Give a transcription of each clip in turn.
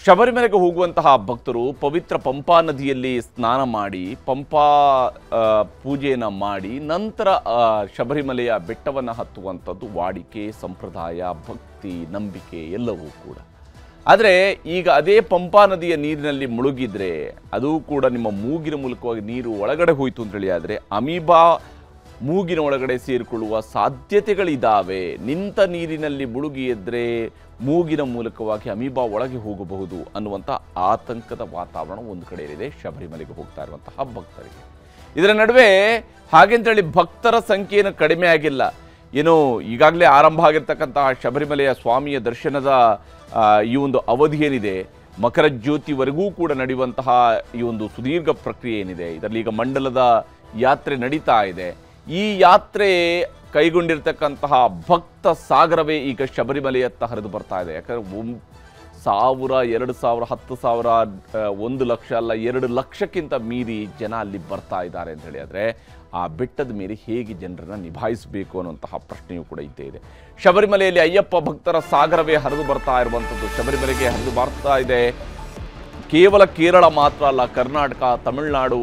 ಶಬರಿಮಲೆಗೆ ಹೋಗುವಂತಹ ಭಕ್ತರು ಪವಿತ್ರ ಪಂಪಾ ನದಿಯಲ್ಲಿ ಸ್ನಾನ ಮಾಡಿ ಪಂಪಾ ಪೂಜೆಯನ್ನು ಮಾಡಿ ನಂತರ ಶಬರಿಮಲೆಯ ಬೆಟ್ಟವನ್ನು ಹತ್ತುವಂಥದ್ದು ವಾಡಿಕೆ, ಸಂಪ್ರದಾಯ, ಭಕ್ತಿ, ನಂಬಿಕೆ ಎಲ್ಲವೂ ಕೂಡ. ಆದರೆ ಈಗ ಅದೇ ಪಂಪಾ ನದಿಯ ನೀರಿನಲ್ಲಿ ಮುಳುಗಿದ್ರೆ ಅದು ಕೂಡ ನಿಮ್ಮ ಮೂಗಿನ ಮೂಲಕವಾಗಿ ನೀರು ಒಳಗಡೆ ಹೋಯಿತು ಅಂತೇಳಿ ಆದರೆ ಅಮೀಬಾ ಮೂಗಿನ ಒಳಗಡೆ ಸೇರಿಕೊಳ್ಳುವ ಸಾಧ್ಯತೆಗಳಿದ್ದಾವೆ. ನಿಂತ ನೀರಿನಲ್ಲಿ ಮುಳುಗಿ ಎದ್ದರೆ ಮೂಗಿನ ಮೂಲಕವಾಗಿ ಅಮೀಬಾ ಒಳಗೆ ಹೋಗಬಹುದು ಅನ್ನುವಂಥ ಆತಂಕದ ವಾತಾವರಣ ಒಂದು ಕಡೆಯಲ್ಲಿದೆ ಶಬರಿಮಲೆಗೆ ಹೋಗ್ತಾ ಇರುವಂತಹ ಭಕ್ತರಿಗೆ. ಇದರ ನಡುವೆ ಹಾಗೆಂತೇಳಿ ಭಕ್ತರ ಸಂಖ್ಯೆಯನ್ನು ಕಡಿಮೆ ಆಗಿಲ್ಲ. ಏನು ಈಗಾಗಲೇ ಆರಂಭ ಆಗಿರ್ತಕ್ಕಂತಹ ಶಬರಿಮಲೆಯ ಸ್ವಾಮಿಯ ದರ್ಶನದ ಈ ಒಂದು ಅವಧಿ ಏನಿದೆ, ಮಕರ ಜ್ಯೋತಿವರೆಗೂ ಕೂಡ ನಡೆಯುವಂತಹ ಈ ಒಂದು ಸುದೀರ್ಘ ಪ್ರಕ್ರಿಯೆ ಏನಿದೆ, ಇದರಲ್ಲಿ ಈಗ ಮಂಡಲದ ಯಾತ್ರೆ ನಡೀತಾ ಇದೆ. ಈ ಯಾತ್ರೆ ಕೈಗೊಂಡಿರ್ತಕ್ಕಂತಹ ಭಕ್ತ ಸಾಗರವೇ ಈಗ ಶಬರಿಮಲೆಯತ್ತ ಹರಿದು ಬರ್ತಾ ಇದೆ. ಯಾಕಂದರೆ 1000, 2000, 10,000, 1 ಲಕ್ಷ ಅಲ್ಲ 2 ಲಕ್ಷಕ್ಕಿಂತ ಮೀರಿ ಜನ ಅಲ್ಲಿ ಬರ್ತಾ ಇದ್ದಾರೆ ಅಂತ ಹೇಳಿ ಆದರೆ ಆ ಬೆಟ್ಟದ ಮೇಲೆ ಹೇಗೆ ಜನರನ್ನು ನಿಭಾಯಿಸಬೇಕು ಅನ್ನುವಂತಹ ಪ್ರಶ್ನೆಯೂ ಕೂಡ ಇದ್ದೇ ಇದೆ. ಶಬರಿಮಲೆಯಲ್ಲಿ ಅಯ್ಯಪ್ಪ ಭಕ್ತರ ಸಾಗರವೇ ಹರಿದು ಬರ್ತಾ ಇರುವಂಥದ್ದು. ಶಬರಿಮಲೆಗೆ ಹರಿದು ಬರ್ತಾ ಇದೆ. ಕೇವಲ ಕೇರಳ ಮಾತ್ರ ಅಲ್ಲ, ಕರ್ನಾಟಕ, ತಮಿಳುನಾಡು,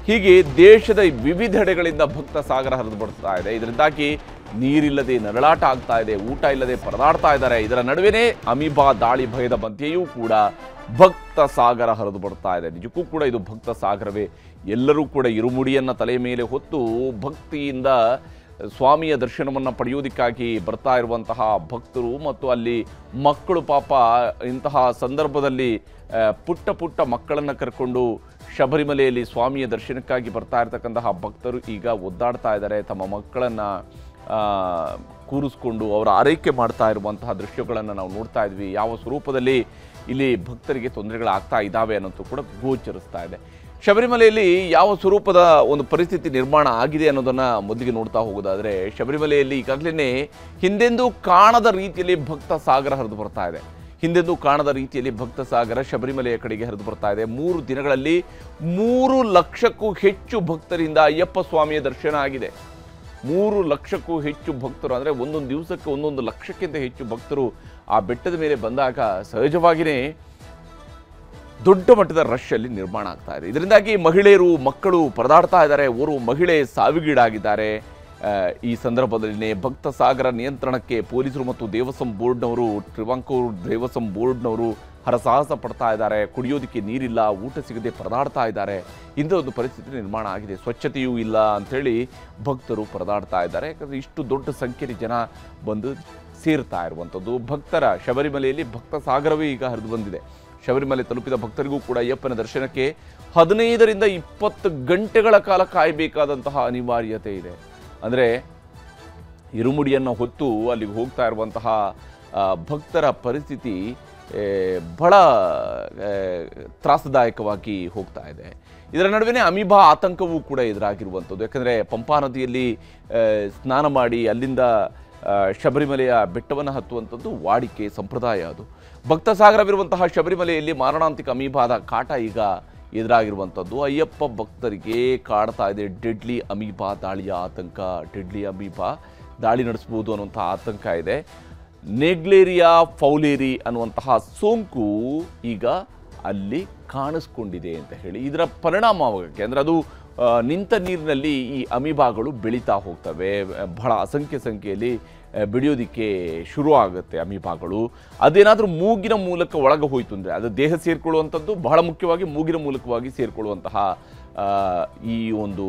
ಹೀಗೆ ದೇಶದ ವಿವಿಧೆಡೆಗಳಿಂದ ಭಕ್ತ ಸಾಗರ ಹರಿದು ಬರ್ತಾ ಇದೆ. ಇದರಿಂದಾಗಿ ನೀರಿಲ್ಲದೆ ನರಳಾಟ ಆಗ್ತಾ ಇದೆ, ಊಟ ಇಲ್ಲದೆ ಪರದಾಡ್ತಾ ಇದ್ದಾರೆ. ಇದರ ನಡುವೆನೇ ಅಮೀಬಾ ದಾಳಿ ಭಯದ ಮಧ್ಯೆಯೂ ಕೂಡ ಭಕ್ತ ಸಾಗರ ಹರಿದು ಬರ್ತಾ ಇದೆ. ನಿಜಕ್ಕೂ ಕೂಡ ಇದು ಭಕ್ತ ಸಾಗರವೇ. ಎಲ್ಲರೂ ಕೂಡ ಇರುಮುಡಿಯನ್ನು ತಲೆಯ ಮೇಲೆ ಹೊತ್ತು ಭಕ್ತಿಯಿಂದ ಸ್ವಾಮಿಯ ದರ್ಶನವನ್ನು ಪಡೆಯೋದಕ್ಕಾಗಿ ಬರ್ತಾ ಇರುವಂತಹ ಭಕ್ತರು ಮತ್ತು ಅಲ್ಲಿ ಮಕ್ಕಳು ಪಾಪ ಇಂತಹ ಸಂದರ್ಭದಲ್ಲಿ ಪುಟ್ಟ ಮಕ್ಕಳನ್ನು ಕರ್ಕೊಂಡು ಶಬರಿಮಲೆಯಲ್ಲಿ ಸ್ವಾಮಿಯ ದರ್ಶನಕ್ಕಾಗಿ ಬರ್ತಾ ಇರತಕ್ಕಂತಹ ಭಕ್ತರು ಈಗ ಒದ್ದಾಡ್ತಾ ಇದ್ದಾರೆ. ತಮ್ಮ ಮಕ್ಕಳನ್ನು ಕೂರಿಸ್ಕೊಂಡು ಅವರ ಆರೈಕೆ ಮಾಡ್ತಾ ಇರುವಂತಹ ದೃಶ್ಯಗಳನ್ನು ನಾವು ನೋಡ್ತಾ ಇದ್ವಿ. ಯಾವ ಸ್ವರೂಪದಲ್ಲಿ ಇಲ್ಲಿ ಭಕ್ತರಿಗೆ ತೊಂದರೆಗಳಾಗ್ತಾ ಇದ್ದಾವೆ ಅನ್ನೋದು ಕೂಡ ಗೋಚರಿಸ್ತಾ ಇದೆ. ಶಬರಿಮಲೆಯಲ್ಲಿ ಯಾವ ಸ್ವರೂಪದ ಒಂದು ಪರಿಸ್ಥಿತಿ ನಿರ್ಮಾಣ ಆಗಿದೆ ಅನ್ನೋದನ್ನು ಮೊದಲಿಗೆ ನೋಡ್ತಾ ಹೋಗೋದಾದರೆ, ಶಬರಿಮಲೆಯಲ್ಲಿ ಈಗಾಗಲೇ ಹಿಂದೆಂದೂ ಕಾಣದ ರೀತಿಯಲ್ಲಿ ಭಕ್ತ ಸಾಗರ ಹರಿದು ಬರ್ತಾ ಇದೆ. ಹಿಂದೆಂದೂ ಕಾಣದ ರೀತಿಯಲ್ಲಿ ಭಕ್ತ ಸಾಗರ ಶಬರಿಮಲೆಯ ಕಡೆಗೆ ಹರಿದು ಬರ್ತಾ ಇದೆ. 3 ದಿನಗಳಲ್ಲಿ 3 ಲಕ್ಷಕ್ಕೂ ಹೆಚ್ಚು ಭಕ್ತರಿಂದ ಅಯ್ಯಪ್ಪ ಸ್ವಾಮಿಯ ದರ್ಶನ ಆಗಿದೆ. 3 ಲಕ್ಷಕ್ಕೂ ಹೆಚ್ಚು ಭಕ್ತರು ಅಂದರೆ ಒಂದೊಂದು ದಿವಸಕ್ಕೆ 1 ಲಕ್ಷಕ್ಕಿಂತ ಹೆಚ್ಚು ಭಕ್ತರು ಆ ಬೆಟ್ಟದ ಮೇಲೆ ಬಂದಾಗ ಸಹಜವಾಗಿಯೇ ದೊಡ್ಡ ಮಟ್ಟದ ರಶ್ ಅಲ್ಲಿ ನಿರ್ಮಾಣ ಆಗ್ತಾ ಇದೆ. ಇದರಿಂದಾಗಿ ಮಹಿಳೆಯರು, ಮಕ್ಕಳು ಪರದಾಡ್ತಾ ಇದ್ದಾರೆ. ಓರ್ವ ಮಹಿಳೆ ಸಾವಿಗೀಡಾಗಿದ್ದಾರೆ. ಈ ಸಂದರ್ಭದಲ್ಲಿ ಭಕ್ತ ಸಾಗರ ನಿಯಂತ್ರಣಕ್ಕೆ ಪೊಲೀಸರು ಮತ್ತು ದೇವಸ್ವಂ ಬೋರ್ಡ್ನವರು, ಟ್ರಿವಾಂಕೂರ್ ದೇವಸ್ವಂ ಬೋರ್ಡ್ನವರು ಹರಸಾಹಸ ಪಡ್ತಾ ಇದ್ದಾರೆ. ಕುಡಿಯೋದಕ್ಕೆ ನೀರಿಲ್ಲ, ಊಟ ಸಿಗದೆ ಪರದಾಡ್ತಾ ಇದ್ದಾರೆ. ಇಂಥ ಒಂದು ಪರಿಸ್ಥಿತಿ ನಿರ್ಮಾಣ ಆಗಿದೆ. ಸ್ವಚ್ಛತೆಯೂ ಇಲ್ಲ ಅಂಥೇಳಿ ಭಕ್ತರು ಪರದಾಡ್ತಾ ಇದ್ದಾರೆ. ಯಾಕಂದರೆ ಇಷ್ಟು ದೊಡ್ಡ ಸಂಖ್ಯೆಯಲ್ಲಿ ಜನ ಬಂದು ಸೇರ್ತಾ ಇರುವಂಥದ್ದು. ಭಕ್ತರ ಶಬರಿಮಲೆಯಲ್ಲಿ ಭಕ್ತ ಸಾಗರವೇ ಈಗ ಹರಿದು ಬಂದಿದೆ. ಶಬರಿಮಲೆ ತಲುಪಿದ ಭಕ್ತರಿಗೂ ಕೂಡ ಅಯ್ಯಪ್ಪನ ದರ್ಶನಕ್ಕೆ 15ರಿಂದ 20 ಗಂಟೆಗಳ ಕಾಲ ಕಾಯಬೇಕಾದಂತಹ ಅನಿವಾರ್ಯತೆ ಇದೆ. ಅಂದರೆ ಇರುಮುಡಿಯನ್ನು ಹೊತ್ತು ಅಲ್ಲಿಗೆ ಹೋಗ್ತಾ ಇರುವಂತಹ ಭಕ್ತರ ಪರಿಸ್ಥಿತಿ ಬಹಳ ತ್ರಾಸದಾಯಕವಾಗಿ ಹೋಗ್ತಾ ಇದೆ. ಇದರ ನಡುವೆ ಅಮೀಬಾ ಆತಂಕವೂ ಕೂಡ ಎದುರಾಗಿರುವಂಥದ್ದು. ಯಾಕಂದರೆ ಪಂಪಾ ನದಿಯಲ್ಲಿ ಸ್ನಾನ ಮಾಡಿ ಅಲ್ಲಿಂದ ಶಬರಿಮಲೆಯ ಬೆಟ್ಟವನ್ನು ಹತ್ತುವಂಥದ್ದು ವಾಡಿಕೆ, ಸಂಪ್ರದಾಯ. ಅದು ಭಕ್ತ ಸಾಗರವಿರುವಂತಹ ಶಬರಿಮಲೆಯಲ್ಲಿ ಮಾರಣಾಂತಿಕ ಅಮೀಬಾದ ಕಾಟ ಈಗ ಎದುರಾಗಿರುವಂಥದ್ದು. ಅಯ್ಯಪ್ಪ ಭಕ್ತರಿಗೆ ಕಾಡ್ತಾ ಇದೆ ಡೆಡ್ಲಿ ಅಮೀಬಾ ದಾಳಿಯ ಆತಂಕ. ಡೆಡ್ಲಿ ಅಮೀಬಾ ದಾಳಿ ನಡೆಸ್ಬೋದು ಅನ್ನುವಂಥ ಆತಂಕ ಇದೆ. ನೆಗ್ಲೇರಿಯಾ ಫೌಲೇರಿ ಅನ್ನುವಂತಹ ಸೋಂಕು ಈಗ ಅಲ್ಲಿ ಕಾಣಿಸ್ಕೊಂಡಿದೆ ಅಂತ ಹೇಳಿ ಇದರ ಪರಿಣಾಮವಾಗಿ, ಅಂದರೆ ಅದು ನಿಂತ ನೀರಿನಲ್ಲಿ ಈ ಅಮೀಬಾಗಳು ಬೆಳೀತಾ ಹೋಗ್ತವೆ. ಬಹಳ ಅಸಂಖ್ಯ ಸಂಖ್ಯೆಯಲ್ಲಿ ಬೆಳೆಯೋದಕ್ಕೆ ಶುರು ಆಗುತ್ತೆ ಅಮೀಬಾಗಳು. ಅದೇನಾದರೂ ಮೂಗಿನ ಮೂಲಕ ಒಳಗೆ ಹೋಯಿತು ಅಂದರೆ, ಅದು ದೇಹ ಸೇರಿಕೊಳ್ಳುವಂಥದ್ದು ಬಹಳ ಮುಖ್ಯವಾಗಿ ಮೂಗಿನ ಮೂಲಕವಾಗಿ ಸೇರಿಕೊಳ್ಳುವಂತಹ ಈ ಒಂದು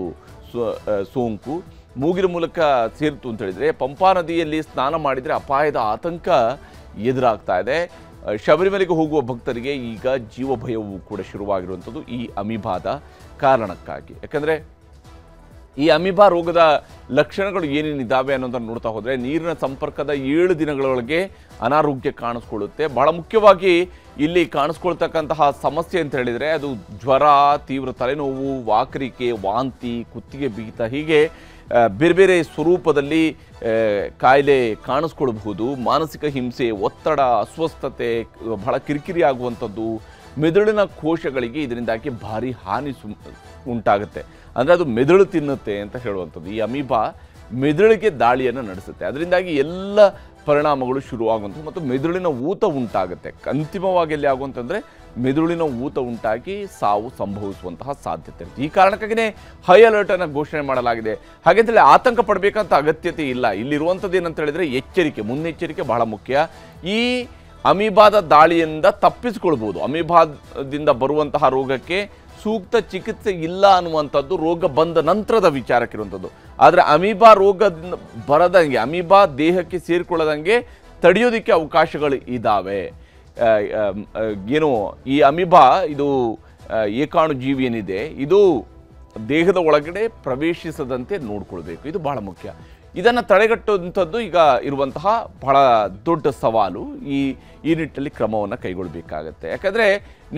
ಸೋಂಕು ಮೂಗಿನ ಮೂಲಕ ಸೇರಿತು ಅಂತ ಹೇಳಿದರೆ ಪಂಪಾ ನದಿಯಲ್ಲಿ ಸ್ನಾನ ಮಾಡಿದರೆ ಅಪಾಯದ ಆತಂಕ ಎದುರಾಗ್ತಾ ಇದೆ. ಶಬರಿಮಲೆಗೆ ಹೋಗುವ ಭಕ್ತರಿಗೆ ಈಗ ಜೀವ ಭಯವೂ ಕೂಡ ಶುರುವಾಗಿರುವಂಥದ್ದು ಈ ಅಮೀಬಾದ ಕಾರಣಕ್ಕಾಗಿ. ಯಾಕಂದರೆ ಈ ಅಮೀಬಾ ರೋಗದ ಲಕ್ಷಣಗಳು ಏನೇನಿದ್ದಾವೆ ಅನ್ನೋದನ್ನು ನೋಡ್ತಾ ಹೋದರೆ, ನೀರಿನ ಸಂಪರ್ಕದ 7 ದಿನಗಳೊಳಗೆ ಅನಾರೋಗ್ಯ ಕಾಣಿಸ್ಕೊಳ್ಳುತ್ತೆ. ಬಹಳ ಮುಖ್ಯವಾಗಿ ಇಲ್ಲಿ ಕಾಣಿಸ್ಕೊಳ್ತಕ್ಕಂತಹ ಸಮಸ್ಯೆ ಅಂತ ಹೇಳಿದರೆ ಅದು ಜ್ವರ, ತೀವ್ರ ತಲೆನೋವು, ವಾಕರಿಕೆ, ವಾಂತಿ, ಕುತ್ತಿಗೆ ಬಿಗಿತ, ಹೀಗೆ ಬೇರೆ ಬೇರೆ ಸ್ವರೂಪದಲ್ಲಿ ಕಾಯಿಲೆ ಕಾಣಿಸ್ಕೊಳ್ಬಹುದು. ಮಾನಸಿಕ ಹಿಂಸೆ, ಒತ್ತಡ, ಅಸ್ವಸ್ಥತೆ, ಬಹಳ ಕಿರಿಕಿರಿ ಆಗುವಂಥದ್ದು, ಮೆದುಳಿನ ಕೋಶಗಳಿಗೆ ಇದರಿಂದಾಗಿ ಭಾರಿ ಹಾನಿ ಉಂಟಾಗುತ್ತೆ. ಅಂದರೆ ಅದು ಮೆದುಳು ತಿನ್ನುತ್ತೆ ಅಂತ ಹೇಳುವಂಥದ್ದು. ಈ ಅಮೀಬಾ ಮೆದುಳಿಗೆ ದಾಳಿಯನ್ನು ನಡೆಸುತ್ತೆ. ಅದರಿಂದಾಗಿ ಎಲ್ಲ ಪರಿಣಾಮಗಳು ಶುರುವಾಗುವಂಥದ್ದು ಮತ್ತು ಮೆದುಳಿನ ಊತ ಉಂಟಾಗುತ್ತೆ. ಅಂತಿಮವಾಗಿ ಎಲ್ಲಿ ಆಗುವಂತಂದರೆ ಮೆದುಳಿನ ಊತ ಉಂಟಾಗಿ ಸಾವು ಸಂಭವಿಸುವಂತಹ ಸಾಧ್ಯತೆ ಇರುತ್ತೆ. ಈ ಕಾರಣಕ್ಕಾಗಿಯೇ ಹೈ ಅಲರ್ಟನ್ನು ಘೋಷಣೆ ಮಾಡಲಾಗಿದೆ. ಹಾಗೆಂತೇಳಿ ಆತಂಕ ಪಡಬೇಕಂತ ಅಗತ್ಯತೆ ಇಲ್ಲ. ಇಲ್ಲಿರುವಂಥದ್ದು ಏನಂತ ಹೇಳಿದರೆ ಎಚ್ಚರಿಕೆ, ಮುನ್ನೆಚ್ಚರಿಕೆ ಬಹಳ ಮುಖ್ಯ. ಈ ಅಮೀಬಾದ ದಾಳಿಯಿಂದ ತಪ್ಪಿಸಿಕೊಳ್ಬೋದು. ಅಮೀಬಾದಿಂದ ಬರುವಂತಹ ರೋಗಕ್ಕೆ ಸೂಕ್ತ ಚಿಕಿತ್ಸೆ ಇಲ್ಲ ಅನ್ನುವಂಥದ್ದು ರೋಗ ಬಂದ ನಂತರದ ವಿಚಾರಕ್ಕಿರುವಂಥದ್ದು. ಆದರೆ ಅಮೀಬಾ ರೋಗದಿಂದ ಬರದಂಗೆ, ಅಮೀಬಾ ದೇಹಕ್ಕೆ ಸೇರಿಕೊಳ್ಳದಂಗೆ ತಡೆಯೋದಕ್ಕೆ ಅವಕಾಶಗಳು ಇದ್ದಾವೆ. ಏನು ಈ ಅಮೀಬಾ ಇದು ಏಕಾಣು ಜೀವಿ ಏನಿದೆ, ಇದು ದೇಹದ ಒಳಗಡೆ ಪ್ರವೇಶಿಸದಂತೆ ನೋಡ್ಕೊಳ್ಬೇಕು. ಇದು ಬಹಳ ಮುಖ್ಯ. ಇದನ್ನು ತಡೆಗಟ್ಟುವಂಥದ್ದು ಈಗ ಇರುವಂತಹ ಬಹಳ ದೊಡ್ಡ ಸವಾಲು. ಈ ನಿಟ್ಟಿನಲ್ಲಿ ಕ್ರಮವನ್ನು ಕೈಗೊಳ್ಳಬೇಕಾಗತ್ತೆ. ಯಾಕಂದರೆ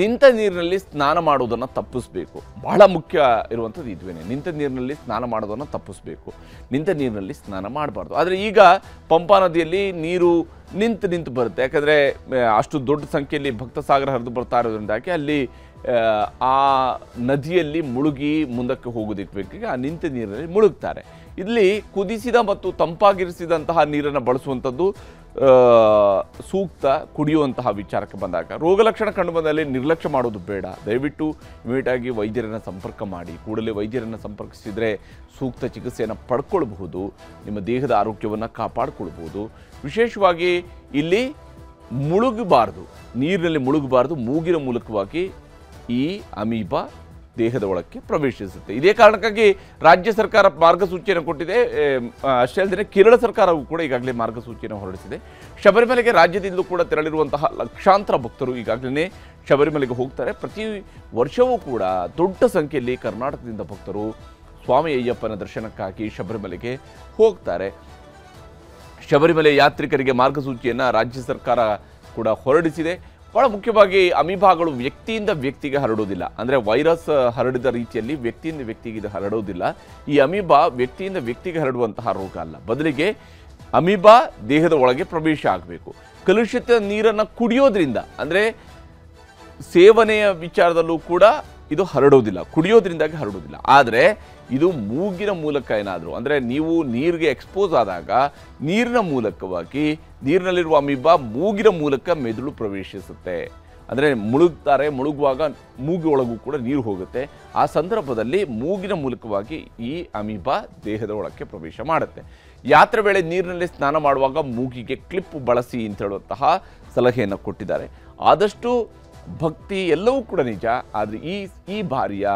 ನಿಂತ ನೀರಿನಲ್ಲಿ ಸ್ನಾನ ಮಾಡೋದನ್ನು ತಪ್ಪಿಸಬೇಕು. ಬಹಳ ಮುಖ್ಯ ಇರುವಂಥದ್ದು ಇದುವೇನೆ. ನಿಂತ ನೀರಿನಲ್ಲಿ ಸ್ನಾನ ಮಾಡೋದನ್ನು ತಪ್ಪಿಸಬೇಕು. ನಿಂತ ನೀರಿನಲ್ಲಿ ಸ್ನಾನ ಮಾಡಬಾರ್ದು. ಆದರೆ ಈಗ ಪಂಪಾ ನದಿಯಲ್ಲಿ ನೀರು ನಿಂತು ಬರುತ್ತೆ. ಯಾಕಂದರೆ ಅಷ್ಟು ದೊಡ್ಡ ಸಂಖ್ಯೆಯಲ್ಲಿ ಭಕ್ತ ಸಾಗರ ಹರಿದು ಬರ್ತಾ ಇರೋದ್ರಿಂದಾಗಿ ಅಲ್ಲಿ ಆ ನದಿಯಲ್ಲಿ ಮುಳುಗಿ ಮುಂದಕ್ಕೆ ಹೋಗೋದಕ್ಕೆ ಬೇಕೀಗ ಆ ನಿಂತ ನೀರಿನಲ್ಲಿ ಮುಳುಗ್ತಾರೆ. ಇಲ್ಲಿ ಕುದಿಸಿದ ಮತ್ತು ತಂಪಾಗಿರಿಸಿದಂತಹ ನೀರನ್ನು ಬಳಸುವಂಥದ್ದು ಸೂಕ್ತ. ಕುಡಿಯುವಂತಹ ವಿಚಾರಕ್ಕೆ ಬಂದಾಗ ರೋಗ ಲಕ್ಷಣ ಕಂಡು ಬಂದಲ್ಲಿ ನಿರ್ಲಕ್ಷ್ಯ ಮಾಡೋದು ಬೇಡ. ದಯವಿಟ್ಟು ಇಮಿಡಿಯೇಟಾಗಿ ವೈದ್ಯರನ್ನು ಸಂಪರ್ಕ ಮಾಡಿ. ಕೂಡಲೇ ವೈದ್ಯರನ್ನು ಸಂಪರ್ಕಿಸಿದರೆ ಸೂಕ್ತ ಚಿಕಿತ್ಸೆಯನ್ನು ಪಡ್ಕೊಳ್ಬಹುದು. ನಿಮ್ಮ ದೇಹದ ಆರೋಗ್ಯವನ್ನು ಕಾಪಾಡಿಕೊಳ್ಬಹುದು. ವಿಶೇಷವಾಗಿ ಇಲ್ಲಿ ಮುಳುಗಬಾರ್ದು, ನೀರಿನಲ್ಲಿ ಮುಳುಗಬಾರ್ದು. ಮೂಗಿನ ಮೂಲಕವಾಗಿ ಈ ಅಮೀಬಾ ದೇಹದ ಒಳಕ್ಕೆ ಪ್ರವೇಶಿಸುತ್ತೆ. ಇದೇ ಕಾರಣಕ್ಕಾಗಿ ರಾಜ್ಯ ಸರ್ಕಾರ ಮಾರ್ಗಸೂಚಿಯನ್ನು ಕೊಟ್ಟಿದೆ. ಅಷ್ಟೇ ಅಲ್ಲದೆ ಕೇರಳ ಸರ್ಕಾರವು ಕೂಡ ಈಗಾಗಲೇ ಮಾರ್ಗಸೂಚಿಯನ್ನು ಹೊರಡಿಸಿದೆ. ಶಬರಿಮಲೆಗೆ ರಾಜ್ಯದಿಂದಲೂ ಕೂಡ ತೆರಳಿರುವಂತಹ ಲಕ್ಷಾಂತರ ಭಕ್ತರು ಈಗಾಗಲೇ ಶಬರಿಮಲೆಗೆ ಹೋಗ್ತಾರೆ. ಪ್ರತಿ ವರ್ಷವೂ ಕೂಡ ದೊಡ್ಡ ಸಂಖ್ಯೆಯಲ್ಲಿ ಕರ್ನಾಟಕದಿಂದ ಭಕ್ತರು ಸ್ವಾಮಿ ಅಯ್ಯಪ್ಪನ ದರ್ಶನಕ್ಕಾಗಿ ಶಬರಿಮಲೆಗೆ ಹೋಗ್ತಾರೆ. ಶಬರಿಮಲೆ ಯಾತ್ರಿಕರಿಗೆ ಮಾರ್ಗಸೂಚಿಯನ್ನು ರಾಜ್ಯ ಸರ್ಕಾರ ಕೂಡ ಹೊರಡಿಸಿದೆ. ಬಹಳ ಮುಖ್ಯವಾಗಿ ಅಮೀಬಾಗಳು ವ್ಯಕ್ತಿಯಿಂದ ವ್ಯಕ್ತಿಗೆ ಹರಡೋದಿಲ್ಲ. ಅಂದರೆ ವೈರಸ್ ಹರಡಿದ ರೀತಿಯಲ್ಲಿ ವ್ಯಕ್ತಿಯಿಂದ ವ್ಯಕ್ತಿಗೆ ಇದು ಹರಡೋದಿಲ್ಲ. ಈ ಅಮೀಬಾ ವ್ಯಕ್ತಿಯಿಂದ ವ್ಯಕ್ತಿಗೆ ಹರಡುವಂತಹ ರೋಗ ಅಲ್ಲ. ಬದಲಿಗೆ ಅಮೀಬಾ ದೇಹದ ಒಳಗೆ ಪ್ರವೇಶ ಆಗಬೇಕು. ಕಲುಷಿತ ನೀರನ್ನು ಕುಡಿಯೋದ್ರಿಂದ, ಅಂದರೆ ಸೇವನೆಯ ವಿಚಾರದಲ್ಲೂ ಕೂಡ ಇದು ಹರಡೋದಿಲ್ಲ, ಕುಡಿಯೋದ್ರಿಂದಾಗಿ ಹರಡೋದಿಲ್ಲ. ಆದರೆ ಇದು ಮೂಗಿನ ಮೂಲಕ ಏನಾದರೂ, ಅಂದರೆ ನೀವು ನೀರಿಗೆ ಎಕ್ಸ್ಪೋಸ್ ಆದಾಗ ನೀರಿನ ಮೂಲಕವಾಗಿ ನೀರಿನಲ್ಲಿರುವ ಅಮೀಬಾ ಮೂಗಿನ ಮೂಲಕ ಮೆದುಳು ಪ್ರವೇಶಿಸುತ್ತೆ. ಅಂದರೆ ಮುಳುಗುವಾಗ ಮೂಗಿನೊಳಗೂ ಕೂಡ ನೀರು ಹೋಗುತ್ತೆ. ಆ ಸಂದರ್ಭದಲ್ಲಿ ಮೂಗಿನ ಮೂಲಕವಾಗಿ ಈ ಅಮೀಬಾ ದೇಹದ ಒಳಕ್ಕೆ ಪ್ರವೇಶ ಮಾಡುತ್ತೆ. ಯಾತ್ರೆ ವೇಳೆ ನೀರಿನಲ್ಲಿ ಸ್ನಾನ ಮಾಡುವಾಗ ಮೂಗಿಗೆ ಕ್ಲಿಪ್ ಬಳಸಿ ಅಂತ ಹೇಳುವಂತಹ ಸಲಹೆಯನ್ನು ಕೊಟ್ಟಿದ್ದಾರೆ. ಆದಷ್ಟು ಭಕ್ತಿ ಎಲ್ಲವೂ ಕೂಡ ನಿಜ. ಆದರೆ ಈ ಬಾರಿಯ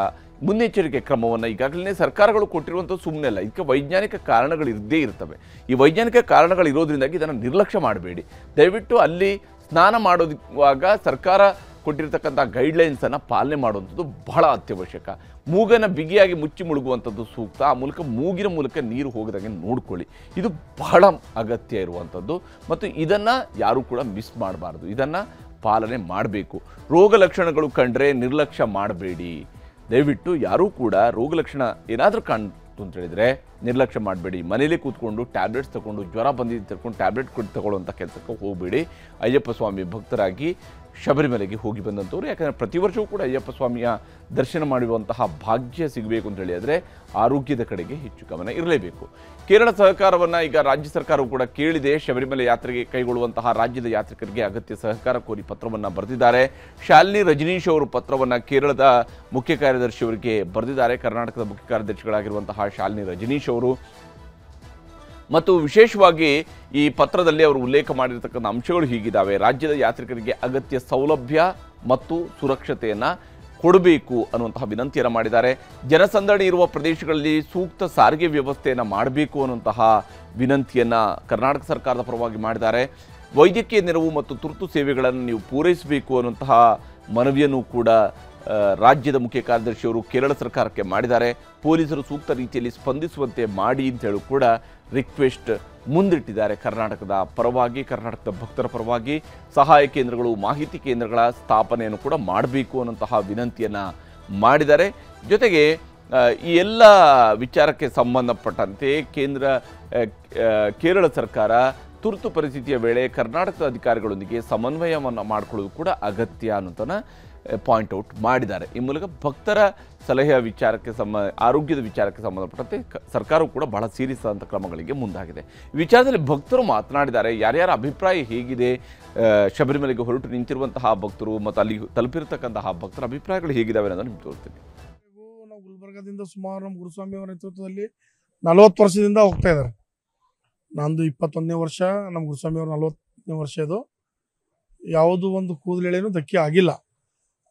ಮುನ್ನೆಚ್ಚರಿಕೆ ಕ್ರಮವನ್ನು ಈಗಾಗಲೇ ಸರ್ಕಾರಗಳು ಕೊಟ್ಟಿರುವಂಥದ್ದು ಸುಮ್ಮನೆ ಅಲ್ಲ. ಇದಕ್ಕೆ ವೈಜ್ಞಾನಿಕ ಕಾರಣಗಳು ಇದ್ದೇ ಇರ್ತವೆ. ಈ ವೈಜ್ಞಾನಿಕ ಕಾರಣಗಳು ಇರೋದ್ರಿಂದಾಗಿ ಇದನ್ನು ನಿರ್ಲಕ್ಷ್ಯ ಮಾಡಬೇಡಿ. ದಯವಿಟ್ಟು ಅಲ್ಲಿ ಸ್ನಾನ ಮಾಡೋದುವಾಗ ಸರ್ಕಾರ ಕೊಟ್ಟಿರ್ತಕ್ಕಂಥ ಗೈಡ್ಲೈನ್ಸನ್ನು ಪಾಲನೆ ಮಾಡುವಂಥದ್ದು ಬಹಳ ಅತ್ಯವಶ್ಯಕ. ಮೂಗನ್ನು ಬಿಗಿಯಾಗಿ ಮುಚ್ಚಿ ಮುಳುಗುವಂಥದ್ದು ಸೂಕ್ತ. ಆ ಮೂಲಕ ಮೂಗಿನ ಮೂಲಕ ನೀರು ಹೋಗದಾಗೆ ನೋಡ್ಕೊಳ್ಳಿ. ಇದು ಬಹಳ ಅಗತ್ಯ ಇರುವಂಥದ್ದು ಮತ್ತು ಇದನ್ನು ಯಾರೂ ಕೂಡ ಮಿಸ್ ಮಾಡಬಾರ್ದು. ಇದನ್ನು ಪಾಲನೆ ಮಾಡಬೇಕು. ರೋಗ ಲಕ್ಷಣಗಳು ಕಂಡ್ರೆ ನಿರ್ಲಕ್ಷ್ಯ ಮಾಡಬೇಡಿ. ದಯವಿಟ್ಟು ಯಾರೂ ಕೂಡ ರೋಗ ಲಕ್ಷಣ ಏನಾದರೂ ಕಾಣ್ತು ಅಂತ ಹೇಳಿದರೆ ನಿರ್ಲಕ್ಷ್ಯ ಮಾಡಬೇಡಿ. ಮನೇಲಿ ಕೂತ್ಕೊಂಡು ಟ್ಯಾಬ್ಲೆಟ್ಸ್ ತಗೊಂಡು ಜ್ವರ ಬಂದಿದ್ದು ತಗೊಂಡು ಟ್ಯಾಬ್ಲೆಟ್ ತಗೊಳ್ಳುವಂಥ ಕೆಲಸಕ್ಕೆ ಹೋಗಬೇಡಿ. ಅಯ್ಯಪ್ಪ ಸ್ವಾಮಿ ಭಕ್ತರಾಗಿ ಶಬರಿಮಲೆಗೆ ಹೋಗಿ ಬಂದಂಥವ್ರು, ಯಾಕಂದರೆ ಪ್ರತಿ ವರ್ಷವೂ ಕೂಡ ಅಯ್ಯಪ್ಪ ಸ್ವಾಮಿಯ ದರ್ಶನ ಮಾಡುವಂತಹ ಭಾಗ್ಯ ಸಿಗಬೇಕು ಅಂತ ಹೇಳಿದರೆ ಆರೋಗ್ಯದ ಕಡೆಗೆ ಹೆಚ್ಚು ಗಮನ ಇರಲೇಬೇಕು. ಕೇರಳ ಸಹಕಾರವನ್ನು ಈಗ ರಾಜ್ಯ ಸರ್ಕಾರವು ಕೂಡ ಕೇಳಿದೆ. ಶಬರಿಮಲೆ ಯಾತ್ರೆಗೆ ಕೈಗೊಳ್ಳುವಂತಹ ರಾಜ್ಯದ ಯಾತ್ರಿಕರಿಗೆ ಅಗತ್ಯ ಸಹಕಾರ ಕೋರಿ ಪತ್ರವನ್ನು ಬರೆದಿದ್ದಾರೆ. ಶಾಲಿನಿ ರಜನೀಶ್ ಅವರು ಪತ್ರವನ್ನು ಕೇರಳದ ಮುಖ್ಯ ಕಾರ್ಯದರ್ಶಿಯವರಿಗೆ ಬರೆದಿದ್ದಾರೆ. ಕರ್ನಾಟಕದ ಮುಖ್ಯ ಕಾರ್ಯದರ್ಶಿಗಳಾಗಿರುವಂತಹ ಶಾಲಿನಿ ರಜನೀಶ್ ಅವರು ಮತ್ತು ವಿಶೇಷವಾಗಿ ಈ ಪತ್ರದಲ್ಲಿ ಅವರು ಉಲ್ಲೇಖ ಮಾಡಿರ್ತಕ್ಕಂಥ ಅಂಶಗಳು ಹೀಗಿದ್ದಾವೆ. ರಾಜ್ಯದ ಯಾತ್ರಿಕರಿಗೆ ಅಗತ್ಯ ಸೌಲಭ್ಯ ಮತ್ತು ಸುರಕ್ಷತೆಯನ್ನು ಕೊಡಬೇಕು ಅನ್ನುವಂತಹ ವಿನಂತಿಯನ್ನು ಮಾಡಿದ್ದಾರೆ. ಜನಸಂದಣಿ ಇರುವ ಪ್ರದೇಶಗಳಲ್ಲಿ ಸೂಕ್ತ ಸಾರಿಗೆ ವ್ಯವಸ್ಥೆಯನ್ನು ಮಾಡಬೇಕು ಅನ್ನುವಂತಹ ವಿನಂತಿಯನ್ನು ಕರ್ನಾಟಕ ಸರ್ಕಾರದ ಪರವಾಗಿ ಮಾಡಿದ್ದಾರೆ. ವೈದ್ಯಕೀಯ ನೆರವು ಮತ್ತು ತುರ್ತು ಸೇವೆಗಳನ್ನು ನೀವು ಪೂರೈಸಬೇಕು ಅನ್ನುವಂತಹ ಮನವಿಯನ್ನು ಕೂಡ ರಾಜ್ಯದ ಮುಖ್ಯ ಕಾರ್ಯದರ್ಶಿಯವರು ಕೇರಳ ಸರ್ಕಾರಕ್ಕೆ ಮಾಡಿದ್ದಾರೆ. ಪೊಲೀಸರು ಸೂಕ್ತ ರೀತಿಯಲ್ಲಿ ಸ್ಪಂದಿಸುವಂತೆ ಮಾಡಿ ಅಂತ ಹೇಳಿ ಕೂಡ ರಿಕ್ವೆಸ್ಟ್ ಮುಂದಿಟ್ಟಿದ್ದಾರೆ. ಕರ್ನಾಟಕದ ಪರವಾಗಿ, ಕರ್ನಾಟಕದ ಭಕ್ತರ ಪರವಾಗಿ ಸಹಾಯ ಕೇಂದ್ರಗಳು, ಮಾಹಿತಿ ಕೇಂದ್ರಗಳ ಸ್ಥಾಪನೆಯನ್ನು ಕೂಡ ಮಾಡಬೇಕು ಅನ್ನೋಂತಹ ವಿನಂತಿಯನ್ನು ಮಾಡಿದ್ದಾರೆ. ಜೊತೆಗೆ ಈ ಎಲ್ಲ ವಿಚಾರಕ್ಕೆ ಸಂಬಂಧಪಟ್ಟಂತೆ ಕೇರಳ ಸರ್ಕಾರ ತುರ್ತು ಪರಿಸ್ಥಿತಿಯ ವೇಳೆ ಕರ್ನಾಟಕದ ಅಧಿಕಾರಿಗಳೊಂದಿಗೆ ಸಮನ್ವಯವನ್ನು ಮಾಡಿಕೊಳ್ಳೋದು ಕೂಡ ಅಗತ್ಯ ಅನ್ನೋದನ್ನು ಪಾಯಿಂಟ್ ಔಟ್ ಮಾಡಿದ್ದಾರೆ. ಈ ಮೂಲಕ ಭಕ್ತರ ಸಲಹೆಯ ವಿಚಾರಕ್ಕೆ ಆರೋಗ್ಯದ ವಿಚಾರಕ್ಕೆ ಸಂಬಂಧಪಟ್ಟಂತೆ ಸರ್ಕಾರವು ಕೂಡ ಬಹಳ ಸೀರಿಯಸ್ ಆದಂಥ ಕ್ರಮಗಳಿಗೆ ಮುಂದಾಗಿದೆ. ಈ ವಿಚಾರದಲ್ಲಿ ಭಕ್ತರು ಮಾತನಾಡಿದ್ದಾರೆ. ಯಾರ್ಯಾರ ಅಭಿಪ್ರಾಯ ಹೇಗಿದೆ, ಶಬರಿಮಲೆಗೆ ಹೊರಟು ನಿಂತಿರುವಂತಹ ಭಕ್ತರು ಮತ್ತು ಅಲ್ಲಿ ತಲುಪಿರತಕ್ಕಂತಹ ಭಕ್ತರ ಅಭಿಪ್ರಾಯಗಳು ಹೇಗಿದ್ದಾವೆ ಅನ್ನೋದನ್ನು ನಿಮ್ಗೆ ತೋರಿಸ್ತೀನಿ. ನಾವು ಗುಲ್ಬರ್ಗದಿಂದ ಸುಮಾರು ನಮ್ಮ ಗುರುಸ್ವಾಮಿ ಅವರ ನೇತೃತ್ವದಲ್ಲಿ 40 ವರ್ಷದಿಂದ ಹೋಗ್ತಾ ಇದ್ದಾರೆ. ನಂದು 21ನೇ ವರ್ಷ, ನಮ್ಮ ಗುರುಸ್ವಾಮಿ ಅವರು 40ನೇ ವರ್ಷ. ಇದು ಯಾವುದೂ ಒಂದು ಕೂದಲೆಳೆನೂ ಧಕ್ಕೆ ಆಗಿಲ್ಲ.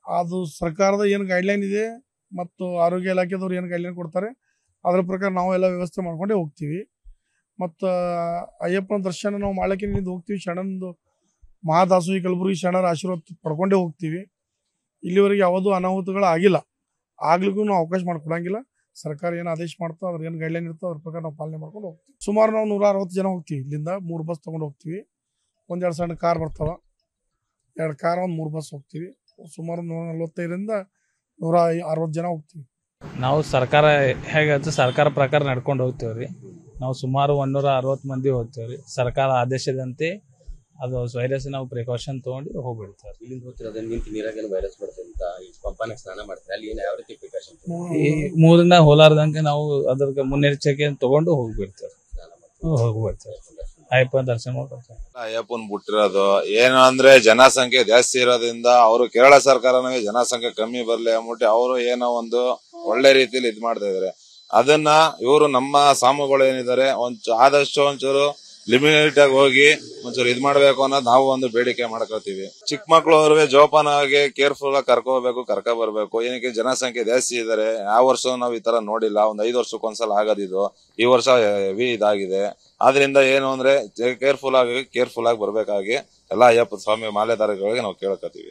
ಅದು ಸರ್ಕಾರದ ಏನು ಗೈಡ್ಲೈನ್ ಇದೆ ಮತ್ತು ಆರೋಗ್ಯ ಇಲಾಖೆದವ್ರು ಏನು ಗೈಡ್ಲೈನ್ ಕೊಡ್ತಾರೆ ಅದರ ಪ್ರಕಾರ ನಾವು ಎಲ್ಲ ವ್ಯವಸ್ಥೆ ಮಾಡ್ಕೊಂಡೇ ಹೋಗ್ತೀವಿ. ಮತ್ತು ಅಯ್ಯಪ್ಪನ ದರ್ಶನ ನಾವು ಮಾಡಲಿಕ್ಕೆ ಹೋಗ್ತೀವಿ. ಶರಣಂದು ಮಹಾದಾಸೋಹಿ ಕಲಬುರಗಿ ಶರಣರ ಆಶೀರ್ವಾದ ಪಡ್ಕೊಂಡೇ ಹೋಗ್ತೀವಿ. ಇಲ್ಲಿವರೆಗೆ ಯಾವುದೂ ಅನಾಹುತಗಳು ಆಗಿಲ್ಲ. ಆಗ್ಲಿಕ್ಕೂ ನಾವು ಅವಕಾಶ ಮಾಡಿಕೊಡಂಗಿಲ್ಲ. ಸರ್ಕಾರ ಏನು ಆದೇಶ ಮಾಡ್ತಾ ಅದ್ರ ಏನು ಗೈಡ್ಲೈನ್ ಇರ್ತೋ ಅದ್ರ ಪ್ರಕಾರ ನಾವು ಪಾಲನೆ ಮಾಡ್ಕೊಂಡು ಹೋಗ್ತೀವಿ. ಸುಮಾರು ನಾವು 160 ಜನ ಹೋಗ್ತೀವಿ. ಇಲ್ಲಿಂದ 3 ಬಸ್ ತೊಗೊಂಡು ಹೋಗ್ತೀವಿ. 1-2 ಸಣ್ಣ ಕಾರ್ ಬರ್ತಾವ, 2 ಕಾರ್, 3 ಬಸ್ ಹೋಗ್ತೀವಿ. ಸುಮಾರು 145ರಿಂದ 160 ಜನ ಹೋಗ್ತೀವಿ. ನಾವು ಸರ್ಕಾರ ಹೇಗಾಯ್ತು ಸರ್ಕಾರ ಪ್ರಕಾರ ನಡ್ಕೊಂಡು ಹೋಗ್ತೇವ್ರಿ. ನಾವು ಸುಮಾರು 160 ಮಂದಿ ಹೋಗ್ತೇವ್ರಿ. ಸರ್ಕಾರ ಆದೇಶದಂತೆ ಅದು ವೈರಸ್ ನಾವು ಪ್ರಿಕಾಷನ್ ತಗೊಂಡು ಹೋಗ್ಬಿಡ್ತೇವೆ. ಇಲ್ಲಿಂದ ಹೋಗ್ತಿರೋದು ನಿಂತು ನೀರಾಗ ವೈರಸ್ ಬರ್ತದೆ ಅಂತ ಪಂಪಾನಾಗ ಸ್ನಾನ ಮಾಡ್ತಾರೆ. ಅಲ್ಲಿ ಏನು ಯಾವ ರೀತಿ ಪ್ರಿಕಾಷನ್? ಈ 3 ದಿನ ಹೋಲಾರ್ದಂಗೆ ನಾವು ಅದ್ರ ಮುನ್ನೆಚ್ಚರಿಕೆ ತಗೊಂಡು ಹೋಗ್ಬಿಡ್ತೇವೆ. ಅಯ್ಯಪ್ಪನ ದರ್ಶನ ಮಾಡ್ಕೊಳ್ತೇವೆ. ಅಯ್ಯಪ್ಪನ್ ಬಿಟ್ಟಿರೋದು ಏನು ಅಂದ್ರೆ ಜನಸಂಖ್ಯೆ ಜಾಸ್ತಿ ಇರೋದ್ರಿಂದ ಅವರು ಕೇರಳ ಸರ್ಕಾರನೇ ಜನಸಂಖ್ಯೆ ಕಮ್ಮಿ ಬರ್ಲಿ ಅಂದ್ಬಿಟ್ಟು ಅವರು ಏನೋ ಒಂದು ಒಳ್ಳೆ ರೀತಿಯಲ್ಲಿ ಇದ್ ಮಾಡ್ತಾ ಇದಾರೆ. ಅದನ್ನ ಇವರು ನಮ್ಮ ಸ್ವಾಮಿಗಳು ಏನಿದ್ದಾರೆ ಆದಷ್ಟು ಒಂಚೂರು ಲಿಮಿಟ್ ಆಗಿ ಹೋಗಿ ಒಂಚೂರು ಇದ್ ಮಾಡ್ಬೇಕು ಅನ್ನೋದು ನಾವು ಒಂದು ಬೇಡಿಕೆ ಮಾಡ್ಕೋತೀವಿ. ಚಿಕ್ಕ ಮಕ್ಳು ಅವ್ರಿಗೆ ಜೋಪಾನಾಗಿ ಕೇರ್ಫುಲ್ ಆಗಿ ಕರ್ಕೊ ಬರ್ಬೇಕು. ಏನಕ್ಕೆ ಜನಸಂಖ್ಯೆ ಜಾಸ್ತಿ ಇದಾರೆ. ಯಾವ ವರ್ಷ ನಾವು ಈ ತರ ನೋಡಿಲ್ಲ. ಒಂದ್ 5 ವರ್ಷಕ್ಕೊಂದ್ಸಲ ಆಗೋದಿದು. ಈ ವರ್ಷ ಹೆವಿ ಇದಾಗಿದೆ. ಆದ್ರಿಂದ ಏನು ಅಂದ್ರೆ ಕೇರ್ಫುಲ್ ಆಗಿ ಬರ್ಬೇಕಾಗಿ ಎಲ್ಲಾ ಅಯ್ಯಪ್ಪ ಸ್ವಾಮಿ ಮಾಲೆದಾರಗಳಿಗೆ ನಾವು ಕೇಳ್ಕೊತೀವಿ.